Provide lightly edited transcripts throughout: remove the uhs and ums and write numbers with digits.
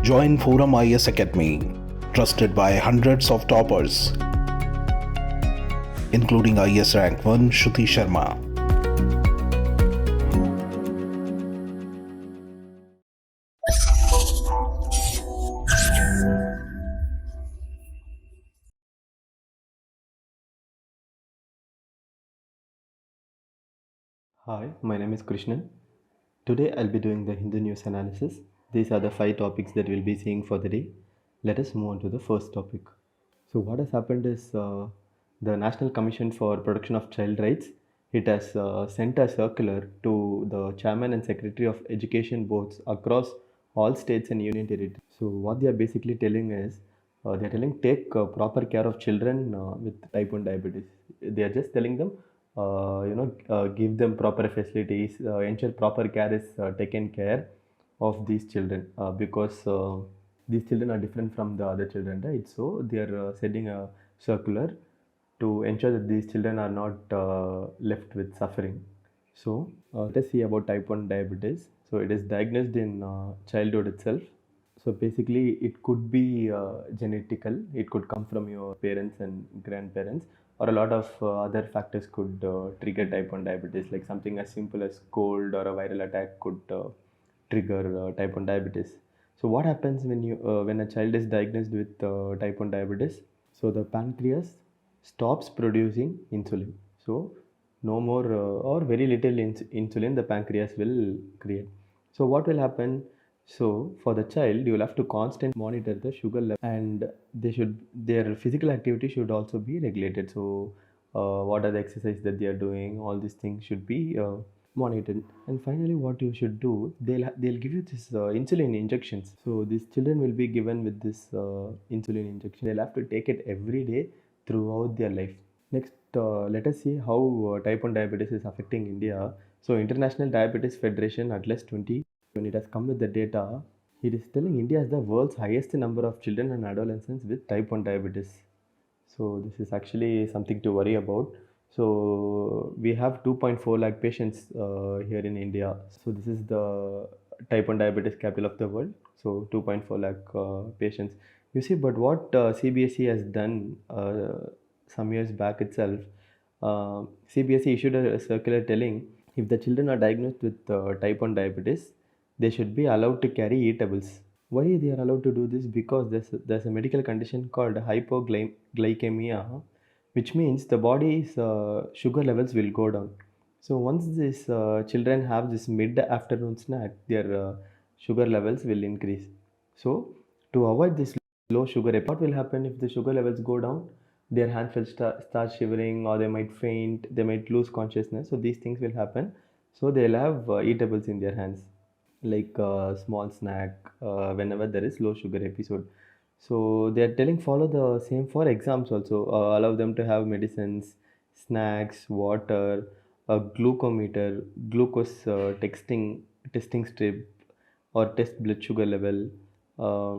Join ForumIAS Academy, trusted by hundreds of toppers, including IAS Rank 1 Shruti Sharma. Hi, my name is Krishnan. Today I'll be doing the Hindu news analysis. These are the 5 topics that we'll be seeing for the day. Let us move on to the first topic. So what has happened is the National Commission for Protection of Child Rights, it has sent a circular to the chairman and secretary of education boards across all states and union territories. So what they are basically telling is, they are telling take proper care of children with type 1 diabetes. They are just telling them, give them proper facilities, ensure proper care is taken care of these children because these children are different from the other children, right? So they are sending a circular to ensure that these children are not left with suffering. So let us see about type 1 diabetes. So it is diagnosed in childhood itself. So basically, it could be genetical. It could come from your parents and grandparents, or a lot of other factors could trigger type 1 diabetes, like something as simple as cold or a viral attack could trigger type 1 diabetes. So what happens when a child is diagnosed with type 1 diabetes? So the pancreas stops producing insulin. So no more or very little insulin the pancreas will create. So what will happen? So for the child, you will have to constantly monitor the sugar level, and their physical activity should also be regulated. So what are the exercises that they are doing? All these things should be monitored. And finally, what you should do, they'll give you this insulin injections. So these children will be given with this insulin injection. They'll have to take it every day throughout their life. Next, let us see how type 1 diabetes is affecting India. So International Diabetes Federation Atlas 20, when it has come with the data, it is telling India has the world's highest number of children and adolescents with type 1 diabetes. So this is actually something to worry about. So we have 2.4 lakh patients here in India. So this is the type 1 diabetes capital of the world. So 2.4 lakh patients. You see, but what CBSE has done some years back itself, CBSE issued a circular telling if the children are diagnosed with type 1 diabetes, they should be allowed to carry eatables. Why they are allowed to do this? Because there's a medical condition called hypoglycemia, which means the body's sugar levels will go down. So once these children have this mid-afternoon snack, their sugar levels will increase. So to avoid this low sugar, what will happen if the sugar levels go down? Their hands will start shivering, or they might faint, they might lose consciousness. So these things will happen. So they'll have eatables in their hands, like a small snack whenever there is low sugar episode. So they are telling follow the same for exams also. Allow them to have medicines, snacks, water, a glucometer, glucose testing strip, or test blood sugar level, uh,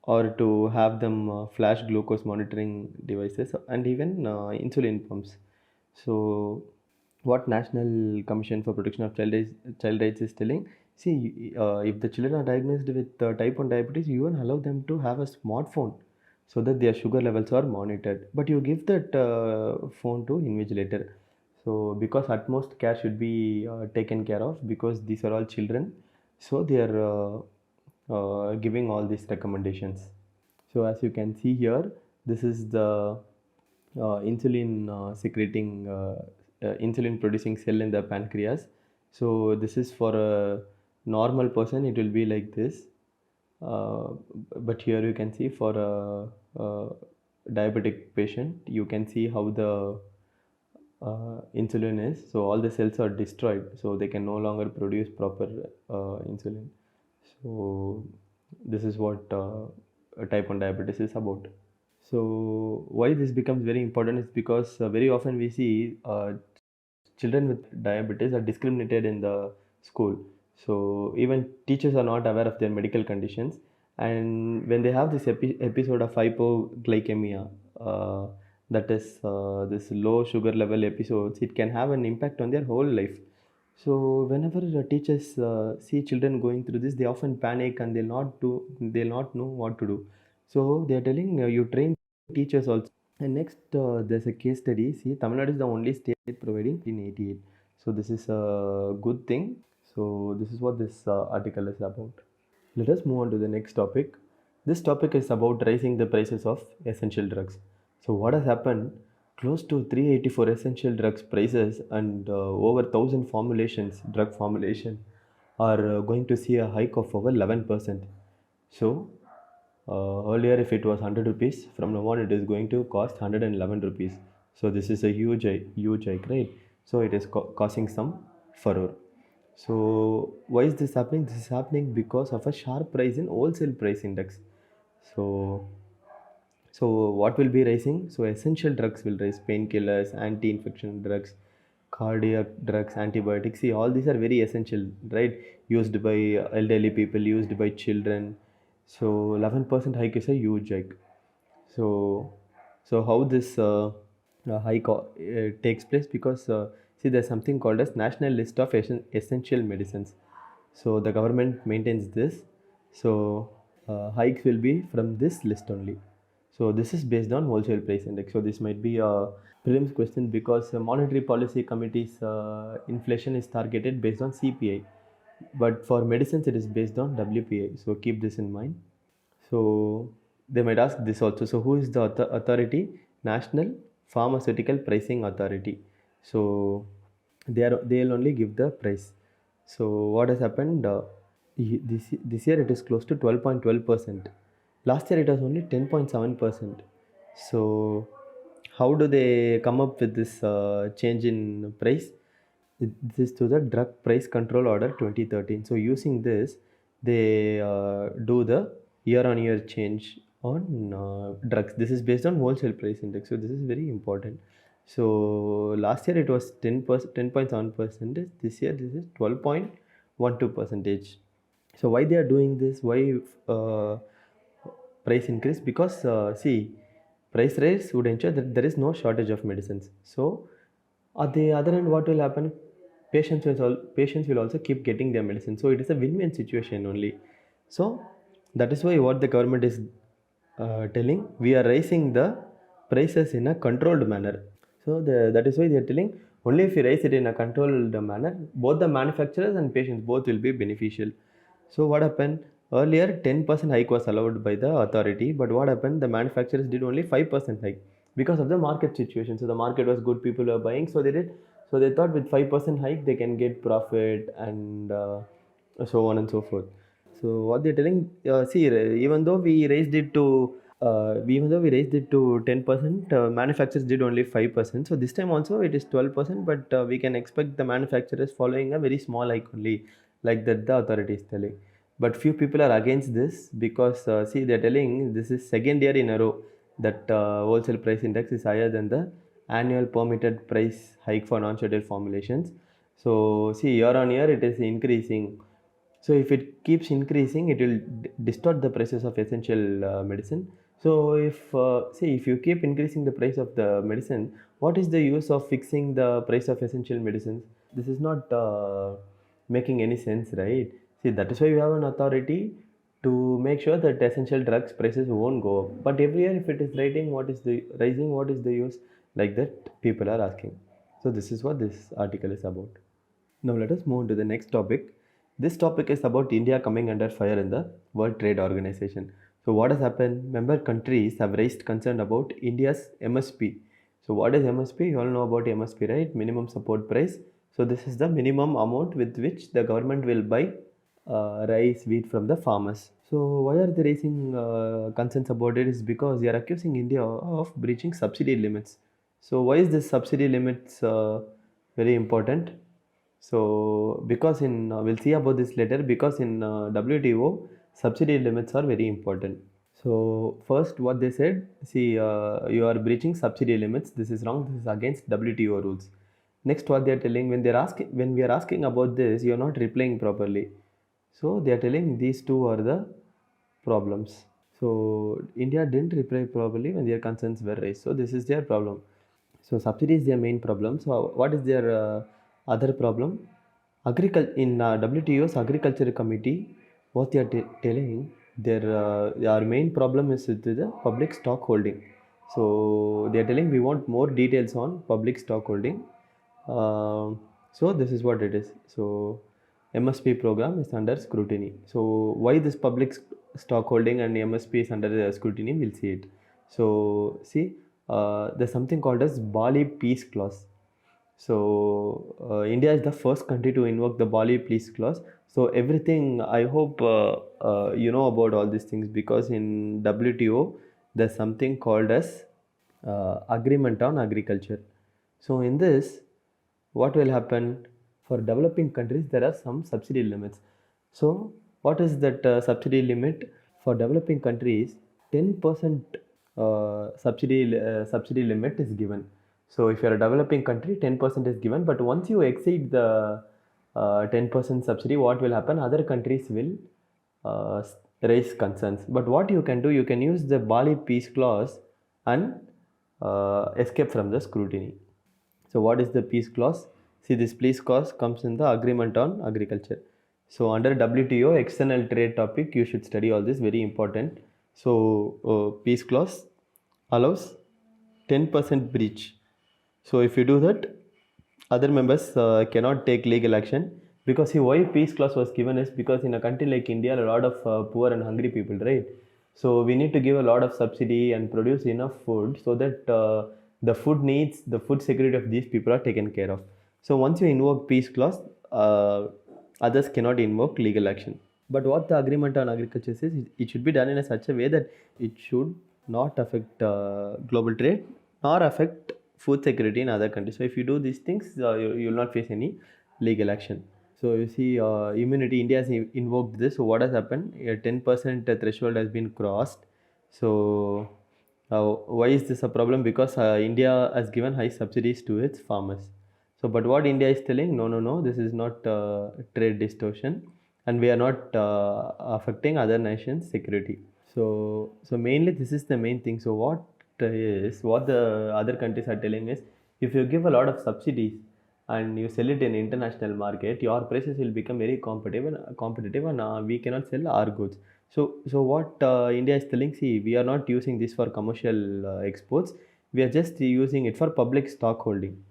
or to have them flash glucose monitoring devices, and even insulin pumps. So what National Commission for Protection of Child Rights is telling, see, if the children are diagnosed with type 1 diabetes, you won't allow them to have a smartphone so that their sugar levels are monitored, but you give that phone to invigilator. So because utmost care should be taken care of, because these are all children, so they are giving all these recommendations. So as you can see here, this is the insulin secreting insulin producing cell in the pancreas. So this is for a normal person, it will be like this, uh, but here you can see for a diabetic patient, you can see how the insulin is. So all the cells are destroyed, so they can no longer produce proper insulin. So this is what type 1 diabetes is about. So why this becomes very important is because very often we see children with diabetes are discriminated in the school. So even teachers are not aware of their medical conditions, and when they have this episode of hypoglycemia, that is this low sugar level episodes, it can have an impact on their whole life. So whenever teachers see children going through this, they often panic and they'll not know what to do. So they are telling you train teachers also. And next, there's a case study. See, Tamil Nadu is the only state providing in 88. So this is a good thing. So this is what this article is about. Let us move on to the next topic. This topic is about raising the prices of essential drugs. So what has happened? Close to 384 essential drugs prices and over 1000 formulations, drug formulation, are going to see a hike of over 11%. So earlier, if it was 100 rupees, from now on it is going to cost 111 rupees. So this is a huge hike, right? So it is causing some furor. So why is this happening? This is happening because of a sharp rise in wholesale price index. So what will be rising? So essential drugs will rise, painkillers, anti-infection drugs, cardiac drugs, antibiotics. See, all these are very essential, right? Used by elderly people, used by children. So 11% hike is a huge hike. So how this hike takes place? Because see, there's something called as National List of Essential Medicines. So the government maintains this. So hikes will be from this list only. So this is based on wholesale price index. So this might be a prelims question because monetary policy committee's inflation is targeted based on CPI, but for medicines it is based on WPI. So keep this in mind. So they might ask this also. So who is the authority? National Pharmaceutical Pricing Authority. So they'll only give the price. So what has happened? This year it is close to 12.12%. Last year it was only 10.7%. So how do they come up with this change in price? This is to the Drug Price Control Order 2013. So using this, they do the year-on-year change on drugs. This is based on wholesale price index. So this is very important. So last year it was 10.7%. This year this is 12.12 percentage. So why they are doing this? Why uh, price increase? Because see, price rise would ensure that there is no shortage of medicines. So at the other end, what will happen? Patients will also keep getting their medicine. So it is a win-win situation only. So that is why what the government is telling, we are raising the prices in a controlled manner. So that is why they are telling only if you raise it in a controlled manner, both the manufacturers and patients both will be beneficial. So what happened? Earlier 10% hike was allowed by the authority, but what happened? The manufacturers did only 5% hike because of the market situation. So the market was good, people were buying, so they did. So they thought with 5% hike they can get profit and so on and so forth. So what they're telling, see, even though we raised it to 10%, manufacturers did only 5%. So this time also it is 12%, but we can expect the manufacturers following a very small hike only, like that the authority is telling. But few people are against this because see, they're telling this is second year in a row that wholesale price index is higher than the annual permitted price hike for non-scheduled formulations. So see, year on year it is increasing. So if it keeps increasing, it will distort the prices of essential medicine. So if you keep increasing the price of the medicine, what is the use of fixing the price of essential medicines? This is not making any sense, right? See, that is why we have an authority to make sure that essential drugs prices won't go up. But every year, if it is rising, what is the use? Like that, people are asking. So this is what this article is about. Now let us move on to the next topic. This topic is about India coming under fire in the World Trade Organization. So what has happened? Member countries have raised concern about India's MSP. So what is MSP? You all know about MSP, right? Minimum support price. So this is the minimum amount with which the government will buy rice, wheat from the farmers. So why are they raising concerns about it? Is because they are accusing India of breaching subsidy limits. So why is this subsidy limits very important? So because in we'll see about this later. Because in WTO, subsidy limits are very important. So first, what they said, see, you are breaching subsidy limits. This is wrong. This is against WTO rules. Next, what they are telling, when we are asking about this, you are not replying properly. So they are telling these two are the problems. So India didn't reply properly when their concerns were raised. So this is their problem. So subsidy is their main problem. So what is their other problem? In WTO's agriculture committee, what they are telling, our main problem is with the public stock holding. So they are telling we want more details on public stock holding. So this is what it is. So MSP program is under scrutiny. So why this public stock holding and MSP is under scrutiny? We'll see it. So see, there's something called as Bali Peace Clause. So India is the first country to invoke the Bali Peace Clause. So everything, I hope you know about all these things, because in WTO there's something called as Agreement on Agriculture. So in this, what will happen for developing countries? There are some subsidy limits. So what is that subsidy limit for developing countries? 10% subsidy limit is given. So if you're a developing country, 10% is given, but once you exceed the 10% subsidy, what will happen? Other countries will uh, raise concerns. But what you can do, you can use the Bali Peace Clause and escape from the scrutiny. So what is the peace clause? See, this peace clause comes in the agreement on agriculture. So under WTO external trade topic, you should study all this, very important. So peace clause allows 10% breach. So if you do that, other members cannot take legal action, because see, why peace clause was given is because in a country like India, a lot of poor and hungry people, right? So we need to give a lot of subsidy and produce enough food so that the food needs, the food security of these people are taken care of. So once you invoke peace clause, others cannot invoke legal action. But what the agreement on agriculture says, it should be done in a such a way that it should not affect global trade nor affect food security in other countries. So if you do these things, you will not face any legal action. So you see, immunity, India has invoked this. So what has happened? A 10% threshold has been crossed. So why is this a problem? Because India has given high subsidies to its farmers. So, but what India is telling, no, no, no, this is not trade distortion, and we are not affecting other nations' security. So mainly this is the main thing. So what the other countries are telling is, if you give a lot of subsidies and you sell it in international market, your prices will become very competitive, and we cannot sell our goods. So what India is telling, see, we are not using this for commercial exports. We are just using it for public stock holding.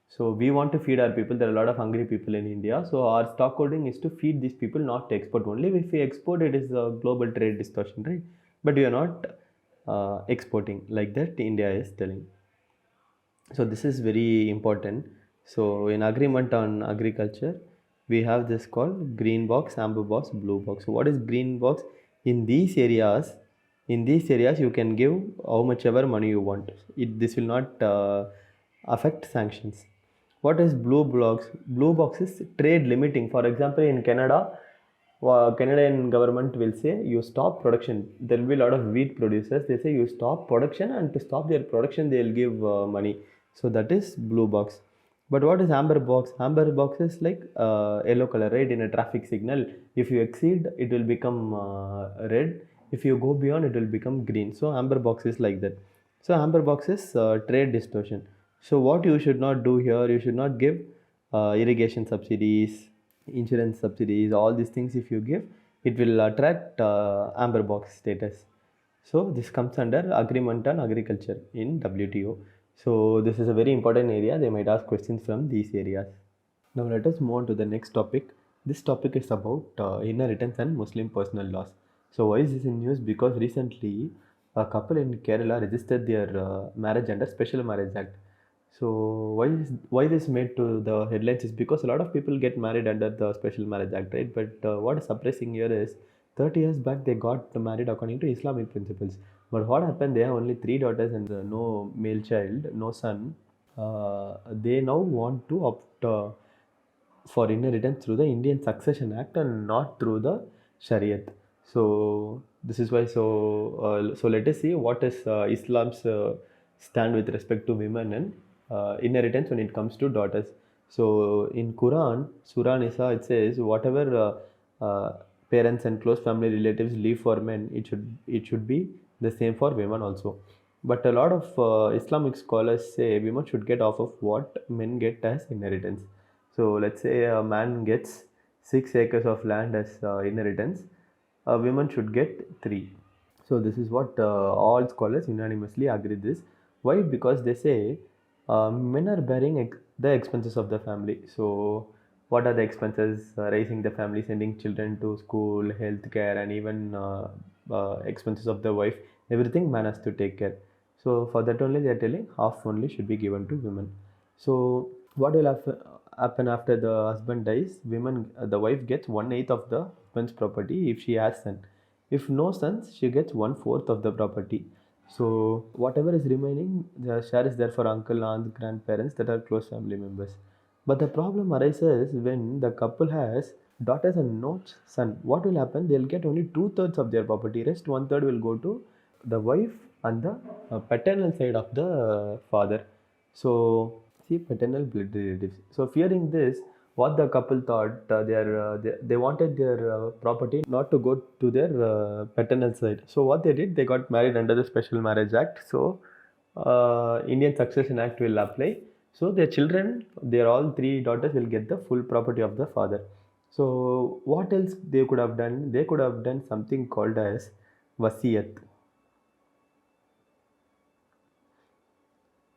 So we want to feed our people. There are a lot of hungry people in India. So our stock holding is to feed these people, not to export only. If we export, it is a global trade distortion, right? But we are not exporting like that. India is telling. So this is very important. So in agreement on agriculture, we have this called green box, amber box, blue box. So what is green box? In these areas, you can give how much ever money you want. This will not affect sanctions. What is blue box? Blue box is trade limiting. For example, in Canada, Canadian government will say you stop production. There will be a lot of wheat producers. They say you stop production, and to stop their production, they will give money. So that is blue box. But what is amber box? Amber box is like yellow color, right? In a traffic signal, if you exceed, it will become red. If you go beyond, it will become green. So amber box is like that. So amber box is trade distortion. So what you should not do here, you should not give irrigation subsidies, insurance subsidies, all these things. If you give, it will attract amber box status. So this comes under agreement on agriculture in WTO. So this is a very important area. They might ask questions from these areas. Now let us move on to the next topic. This topic is about inheritance and Muslim personal laws. So why is this in news? Because recently a couple in Kerala registered their marriage under Special Marriage Act. So why this made to the headlines is because a lot of people get married under the Special Marriage Act, right? But what is surprising here is 30 years back they got married according to Islamic principles. But what happened? They have only three daughters and no male child, no son. They now want to opt for inheritance through the Indian Succession Act and not through the Shariat. So this is why. So let us see what is Islam's stand with respect to women and inheritance when it comes to daughters. So in Quran, Surah Nisa, it says whatever parents and close family relatives leave for men, it should be the same for women also. But a lot of Islamic scholars say women should get off of what men get as inheritance. So let's say a man gets 6 acres of land as inheritance, a woman should get 3. So this is what all scholars unanimously agree this. Why? Because they say men are bearing the expenses of the family. So what are the expenses? Raising the family, sending children to school, healthcare, and even expenses of the wife. Everything man has to take care. So for that only they are telling half only should be given to women. So what will happen after the husband dies? Women, the wife gets 1/8 of the husband's property if she has son. If no sons, she gets 1/4 of the property. So whatever is remaining, the share is there for uncle, aunt, grandparents that are close family members. But the problem arises when the couple has daughters and no son. What will happen? They'll get only 2/3 of their property. Rest 1/3 will go to the wife and the paternal side of the father. So see paternal blood relatives. So fearing this, what the couple thought, they wanted their property not to go to their paternal side. So what they did, they got married under the Special Marriage Act. So Indian Succession Act will apply. So their children, their all 3 daughters will get the full property of the father. So what else they could have done? They could have done something called as wasiyat.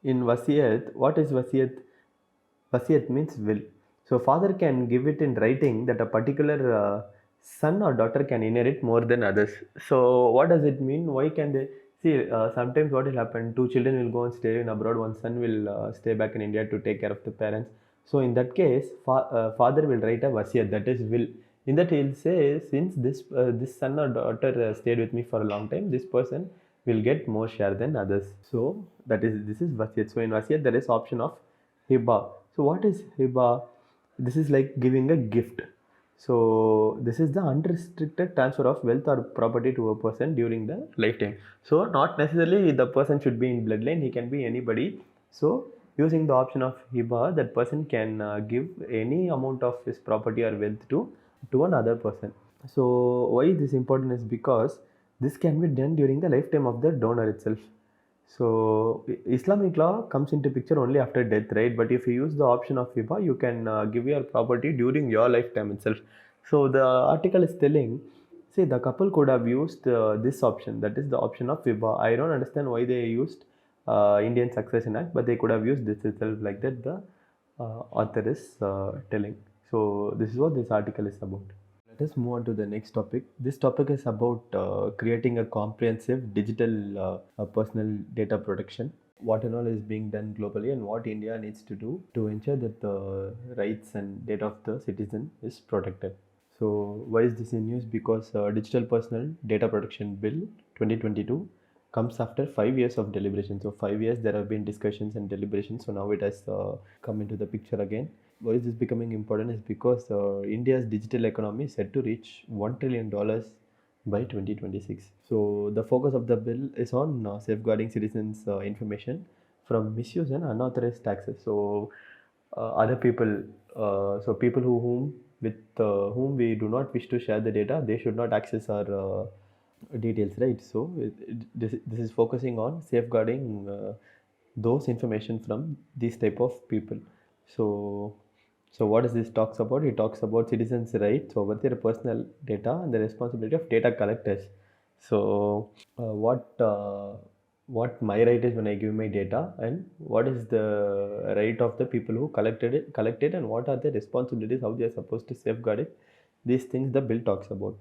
In wasiyat, what is wasiyat? Wasiyat means will. So father can give it in writing that a particular son or daughter can inherit more than others. So what does it mean? Why can they see? Sometimes what will happen? 2 children will go and stay in abroad. One son will stay back in India to take care of the parents. So in that case, father will write a wasiyat, that is will. In that he'll say, since this son or daughter stayed with me for a long time, this person will get more share than others. So this is wasiyat. So in wasiyat there is option of hiba. So what is hiba? This is like giving a gift. So this is the unrestricted transfer of wealth or property to a person during the lifetime. So not necessarily the person should be in bloodline, he can be anybody. So using the option of hiba, that person can give any amount of his property or wealth to another person. So why this important is because this can be done during the lifetime of the donor itself. So Islamic law comes into picture only after death, right? But if you use the option of hiba, you can give your property during your lifetime itself. So the article is telling, see, the couple could have used this option, that is the option of hiba. I don't understand why they used Indian Succession Act, but they could have used this itself, like that the author is telling. So this is what this article is about. Let us move on to the next topic. This topic is about creating a comprehensive digital personal data protection. What and all is being done globally and what India needs to do to ensure that the rights and data of the citizen is protected. So why is this in news? Because Digital Personal Data Protection Bill 2022 comes after 5 years of deliberation. So 5 years there have been discussions and deliberations. So now it has come into the picture again. Why is this becoming important is because India's digital economy is set to reach $1 trillion by 2026. So the focus of the bill is on safeguarding citizens' information from misuse and unauthorized access. So other people, so people whom we do not wish to share the data, they should not access our details, right? So this is focusing on safeguarding those information from these type of people. So what does this talks about? It talks about citizens' rights over their personal data and the responsibility of data collectors. So what my right is when I give my data, and what is the right of the people who collected, and what are the responsibilities, how they are supposed to safeguard it. These things the bill talks about.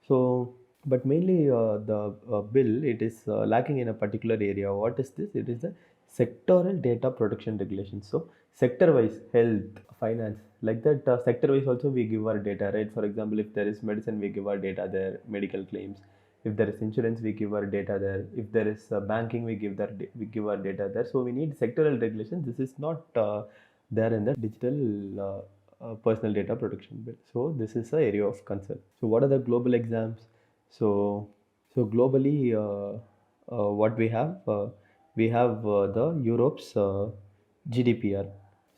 So but mainly the bill, it is lacking in a particular area. What is this? It is the sectoral data protection regulations. So sector wise, health, finance, like that, sector wise also we give our data, right? For example, if there is medicine, we give our data there, medical claims. If there is insurance, we give our data there. If there is banking, we give our data there. So we need sectoral regulations. This is not there in the digital personal data protection bill. So this is the area of concern. So what are the global exams? So globally, what we have the Europe's GDPR.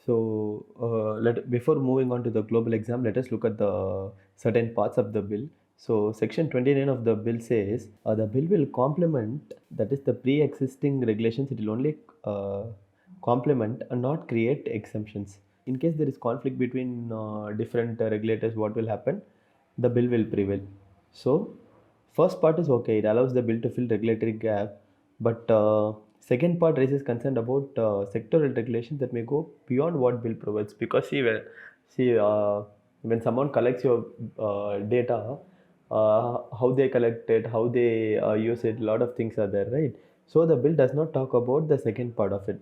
So before moving on to the global exam, let us look at the certain parts of the bill. So section 29 of the bill says the bill will complement, that is the pre-existing regulations. It will only complement and not create exemptions. In case there is conflict between different regulators, what will happen? The bill will prevail. So first part is okay, it allows the bill to fill regulatory gap, but second part raises concern about sectoral regulations that may go beyond what bill provides. Because when someone collects your data, how they collect it, how they use it, a lot of things are there, right? So the bill does not talk about the second part of it.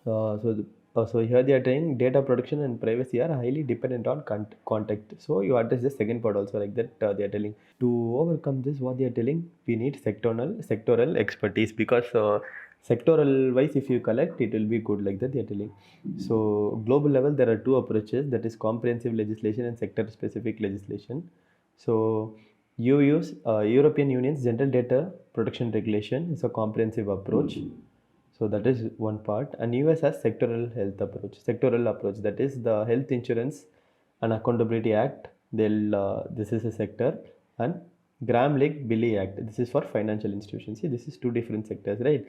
So here they are saying data protection and privacy are highly dependent on context. So you address the second part also like that. They are telling to overcome this. What they are telling, we need sectoral expertise, because sectoral wise, if you collect, it will be good like that. They are telling. So global level, there are two approaches, that is comprehensive legislation and sector specific legislation. So you use European Union's General Data Protection Regulation is a comprehensive approach. So that is one part. And US has sectoral approach, that is the Health Insurance and Accountability Act. This is a sector, and Graham-Lake-Billy Act. This is for financial institutions. See, this is two different sectors, right?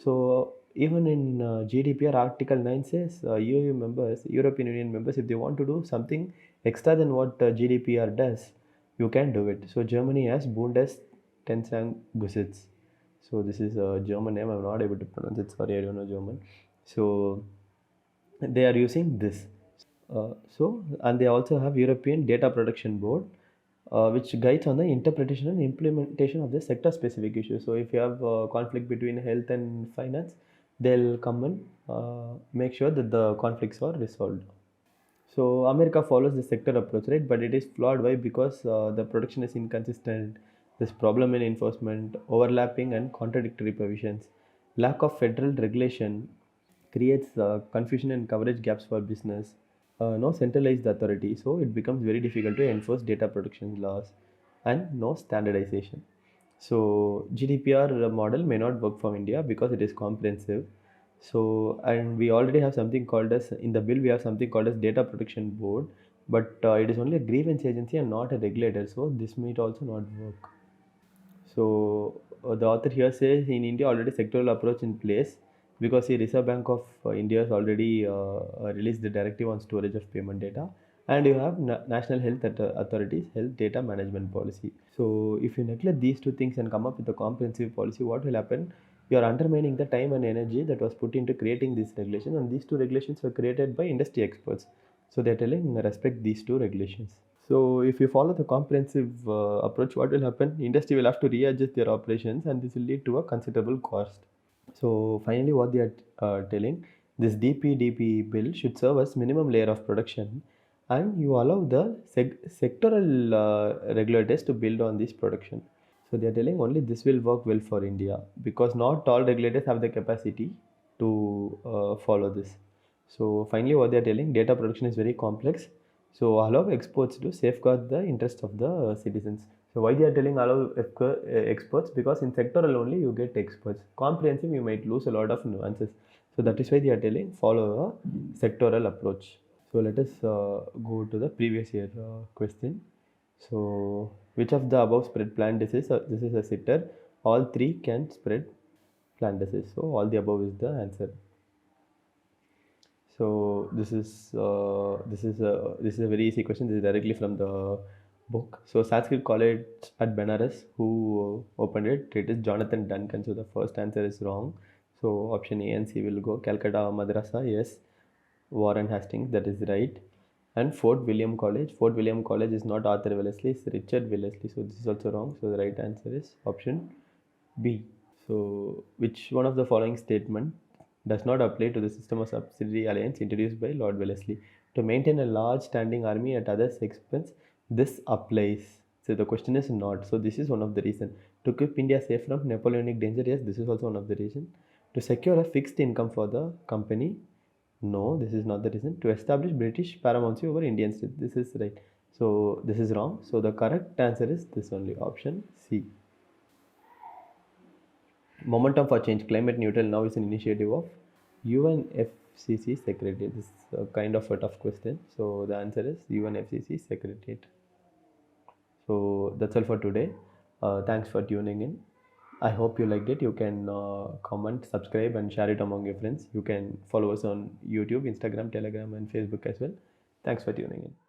So even in GDPR, Article 9 says European Union members, if they want to do something extra than what GDPR does, you can do it. So Germany has Bundesdenkengesetz. So this is a German name. I'm not able to pronounce it. Sorry, I don't know German. So they are using this. And they also have European Data Protection Board, which guides on the interpretation and implementation of the sector-specific issues. So if you have conflict between health and finance, they'll come and make sure that the conflicts are resolved. So America follows the sector approach, right? But it is flawed. Why? Because the protection is inconsistent. There's problem in enforcement, overlapping and contradictory provisions. Lack of federal regulation creates confusion and coverage gaps for business. No centralized authority, so it becomes very difficult to enforce data protection laws, and no standardization. So GDPR model may not work for India because it is comprehensive. So, and we already have something called as, in the bill we have something called as Data Protection Board, but it is only a grievance agency and not a regulator. So this might also not work. So the author here says in India already sectoral approach in place, because the Reserve Bank of India has already released the directive on storage of payment data, and you have National Health Authorities Health Data Management Policy. So if you neglect these two things and come up with a comprehensive policy, what will happen? You are undermining the time and energy that was put into creating this regulation, and these two regulations were created by industry experts. So they are telling respect these two regulations. So if you follow the comprehensive approach, what will happen? Industry will have to readjust their operations, and this will lead to a considerable cost. So finally, what they are telling, this DPDP bill should serve as minimum layer of production, and you allow the sectoral regulators to build on this production. So they are telling only this will work well for India, because not all regulators have the capacity to follow this. So finally, what they are telling, data production is very complex. So allow experts to safeguard the interest of the citizens. So why they are telling allow experts? Because in sectoral only you get experts. Comprehensive you might lose a lot of nuances. So that is why they are telling follow a sectoral approach. So let us go to the previous year question. So which of the above spread plant disease? This is a sitter. All three can spread plant disease. So all the above is the answer. So this is a very easy question. This is directly from the book. So Sanskrit College at Benares, who opened it, it is Jonathan Duncan. So the first answer is wrong. So option A and C will go. Calcutta Madrasa, yes. Warren Hastings, that is right. And Fort William College. Fort William College is not Arthur Wellesley, it's Richard Wellesley. So this is also wrong. So the right answer is option B. So which one of the following statement does not apply to the system of subsidiary alliance introduced by Lord Wellesley? To maintain a large standing army at others' expense, this applies. So the question is not. So this is one of the reason. To keep India safe from Napoleonic danger, yes, this is also one of the reason. To secure a fixed income for the company, no, this is not the reason. To establish British paramountcy over Indian state, this is right. So this is wrong. So the correct answer is this only, option C. Momentum for Change, Climate Neutral now is an initiative of UNFCCC Secretariat. This is kind of a tough question. So the answer is UNFCCC Secretariat. So that's all for today. Thanks for tuning in. I hope you liked it. You can comment, subscribe, and share it among your friends. You can follow us on YouTube, Instagram, Telegram, and Facebook as well. Thanks for tuning in.